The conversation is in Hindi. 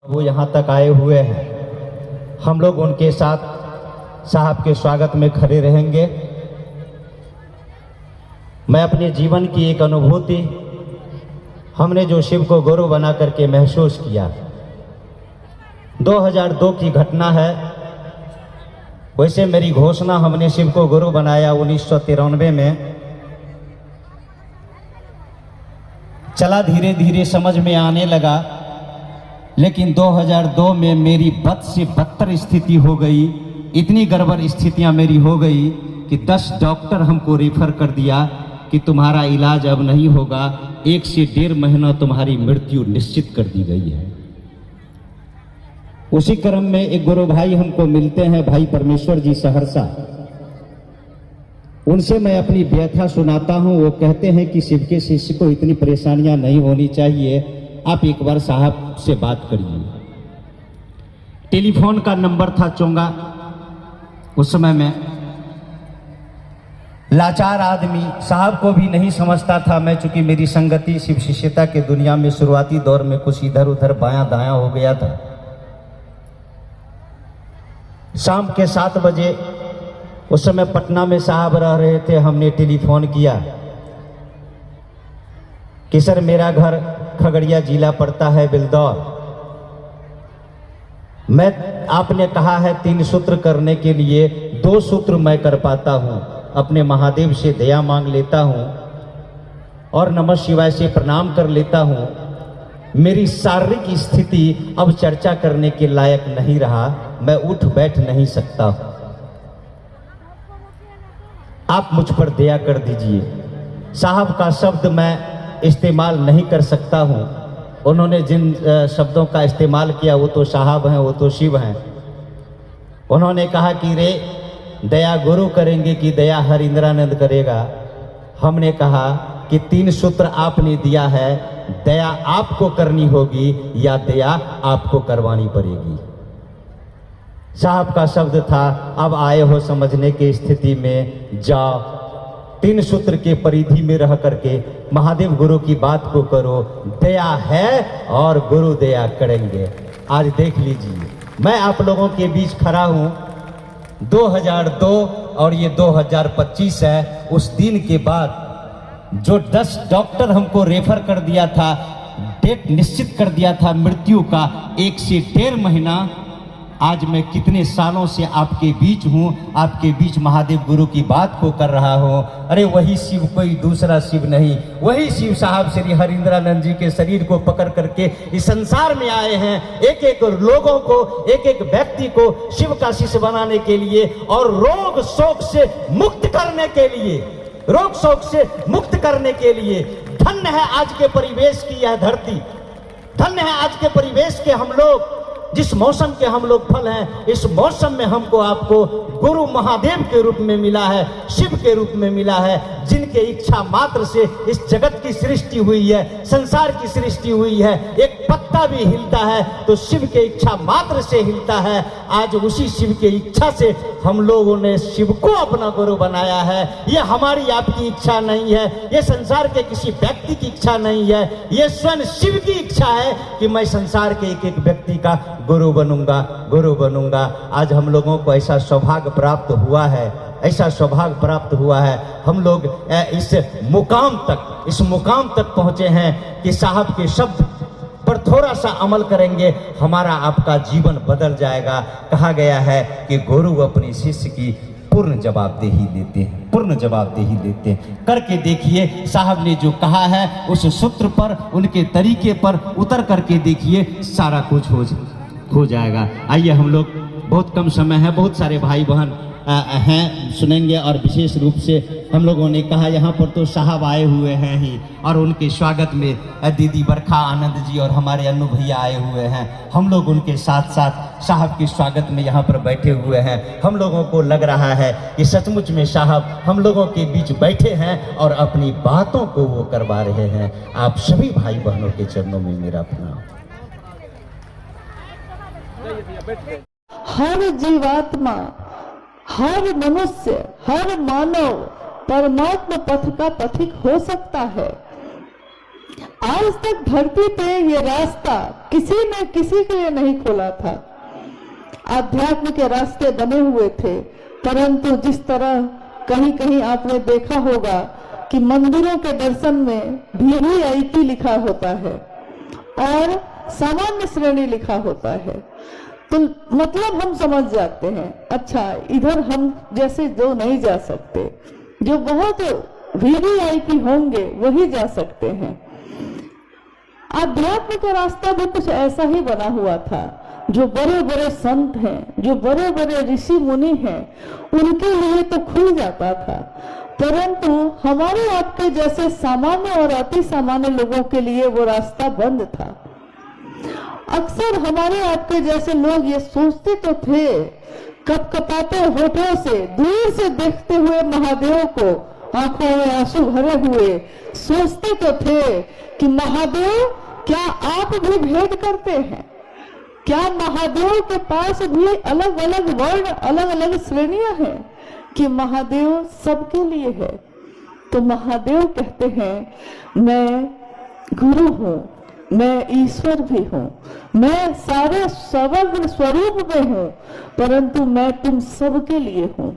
वो यहाँ तक आए हुए हैं, हम लोग उनके साथ साहब के स्वागत में खड़े रहेंगे। मैं अपने जीवन की एक अनुभूति, हमने जो शिव को गुरु बना करके महसूस किया, 2002 की घटना है। वैसे मेरी घोषणा हमने शिव को गुरु बनाया 1993 में। चला धीरे धीरे समझ में आने लगा, लेकिन 2002 में मेरी बद से बदतर स्थिति हो गई। इतनी गड़बड़ स्थितियां मेरी हो गई कि 10 डॉक्टर हमको रेफर कर दिया कि तुम्हारा इलाज अब नहीं होगा, 1 से 1.5 महीना तुम्हारी मृत्यु निश्चित कर दी गई है। उसी क्रम में एक गुरु भाई हमको मिलते हैं, भाई परमेश्वर जी सहरसा। उनसे मैं अपनी व्यथा सुनाता हूं। वो कहते हैं कि शिव के शिष्य को इतनी परेशानियां नहीं होनी चाहिए, आप एक बार साहब से बात करिए। टेलीफोन का नंबर था चोंगा। उस समय में लाचार आदमी साहब को भी नहीं समझता था मैं, चूंकि मेरी संगति शिव शिष्यता के दुनिया में शुरुआती दौर में कुछ इधर उधर बायां दायां हो गया था। शाम के 7 बजे उस समय पटना में साहब रह रहे थे। हमने टेलीफोन किया कि सर मेरा घर खगड़िया जिला पड़ता है बिलदौर, आपने कहा है 3 सूत्र करने के लिए, 2 सूत्र मैं कर पाता हूं। अपने महादेव से दया मांग लेता हूं और नमः शिवाय से प्रणाम कर लेता हूं। मेरी शारीरिक स्थिति अब चर्चा करने के लायक नहीं रहा, मैं उठ बैठ नहीं सकता हूं, आप मुझ पर दया कर दीजिए। साहब का शब्द मैं इस्तेमाल नहीं कर सकता हूं। उन्होंने जिन शब्दों का इस्तेमाल किया वो तो साहब हैं, वो तो शिव हैं। उन्होंने कहा कि रे दया गुरु करेंगे कि दया हर इंद्रानंद करेगा। हमने कहा कि 3 सूत्र आपने दिया है, दया आपको करनी होगी या दया आपको करवानी पड़ेगी। साहब का शब्द था, अब आए हो समझने की स्थिति में, जाओ 3 सूत्र के परिधि में रह करके महादेव गुरु की बात को करो, दया है और गुरु दया करेंगे। आज देख लीजिए, मैं आप लोगों के बीच खड़ा हूं 2002 और ये 2025 है। उस दिन के बाद जो 10 डॉक्टर हमको रेफर कर दिया था, डेट निश्चित कर दिया था मृत्यु का 1 से 1.5 महीना, आज मैं कितने सालों से आपके बीच हूं, आपके बीच महादेव गुरु की बात को कर रहा हूं। अरे वही शिव, कोई दूसरा शिव नहीं, वही शिव साहब श्री हरिंद्रानंद जी के शरीर को पकड़ करके इस संसार में आए हैं, एक एक लोगों को, एक एक व्यक्ति को शिव का शिष्य बनाने के लिए और रोग शोक से मुक्त करने के लिए, रोग शोक से मुक्त करने के लिए। धन्य है आज के परिवेश की यह धरती, धन्य है आज के परिवेश के हम लोग, जिस मौसम के हम लोग फल हैं। इस मौसम में हमको आपको गुरु महादेव के रूप में मिला है, शिव के रूप में मिला है, जिनके इच्छा मात्र से इस जगत की सृष्टि हुई है, संसार की सृष्टि हुई है। एक पत्ता भी हिलता है तो शिव के इच्छा मात्र से हिलता है। आज उसी शिव के इच्छा से हम लोगों ने शिव को अपना गुरु बनाया है। ये हमारी आपकी इच्छा नहीं है, ये संसार के किसी व्यक्ति की इच्छा नहीं है, ये स्वयं शिव की इच्छा है कि मैं संसार के एक एक व्यक्ति का गुरु बनूंगा, गुरु बनूंगा। आज हम लोगों को ऐसा सौभाग्य प्राप्त हुआ है, ऐसा सौभाग्य प्राप्त हुआ है। हम लोग इस मुकाम तक पहुंचे हैं कि साहब के शब्द पर थोड़ा सा अमल करेंगे, हमारा आपका जीवन बदल जाएगा। कहा गया है कि गुरु अपने शिष्य की पूर्ण जवाबदेही लेते हैं, पूर्ण जवाबदेही लेते हैं। करके देखिए, साहब ने जो कहा है उस सूत्र पर, उनके तरीके पर उतर करके देखिए, सारा कुछ हो जाएगा। आइए, हम लोग बहुत कम समय है, बहुत सारे भाई बहन हैं, सुनेंगे। और विशेष रूप से हम लोगों ने कहा यहाँ पर तो साहब आए हुए हैं ही, और उनके स्वागत में दीदी बरखा आनंद जी और हमारे अन्नू भैया आए हुए हैं। हम लोग उनके साथ साथ साहब के स्वागत में यहाँ पर बैठे हुए हैं। हम लोगों को लग रहा है कि सचमुच में साहब हम लोगों के बीच बैठे हैं और अपनी बातों को वो करवा रहे हैं। आप सभी भाई बहनों के चरणों में मेरा प्रणाम। हर जीवात्मा, हर मनुष्य, हर मानव परमात्मा पथ का पथिक हो सकता है। आज तक धरती पे ये रास्ता किसी ने किसी के लिए नहीं खोला था। आध्यात्म के रास्ते बने हुए थे, परंतु जिस तरह कहीं कहीं आपने देखा होगा कि मंदिरों के दर्शन में VIP लिखा होता है और सामान्य श्रेणी लिखा होता है, तो मतलब हम समझ जाते हैं अच्छा इधर हम जैसे जो नहीं जा सकते, जो बहुत VIP होंगे वही जा सकते हैं। आध्यात्म का रास्ता भी कुछ ऐसा ही बना हुआ था। जो बड़े बड़े संत हैं, जो बड़े बड़े ऋषि मुनि हैं, उनके लिए तो खुल जाता था, परंतु हमारे आपके जैसे सामान्य और अति सामान्य लोगों के लिए वो रास्ता बंद था। अक्सर हमारे आपके जैसे लोग ये सोचते तो थे, कपकपाते होठों से दूर से देखते हुए महादेव को आंखों में आंसू भरे हुए सोचते तो थे कि महादेव क्या आप भी भेद करते हैं? क्या महादेव के पास भी अलग अलग वर्ण, अलग अलग श्रेणियां हैं कि महादेव सबके लिए है? तो महादेव कहते हैं मैं गुरु हूं, मैं ईश्वर भी हूं, मैं सारे समग्र स्वरूप में हूं, परंतु मैं तुम सबके लिए हूं।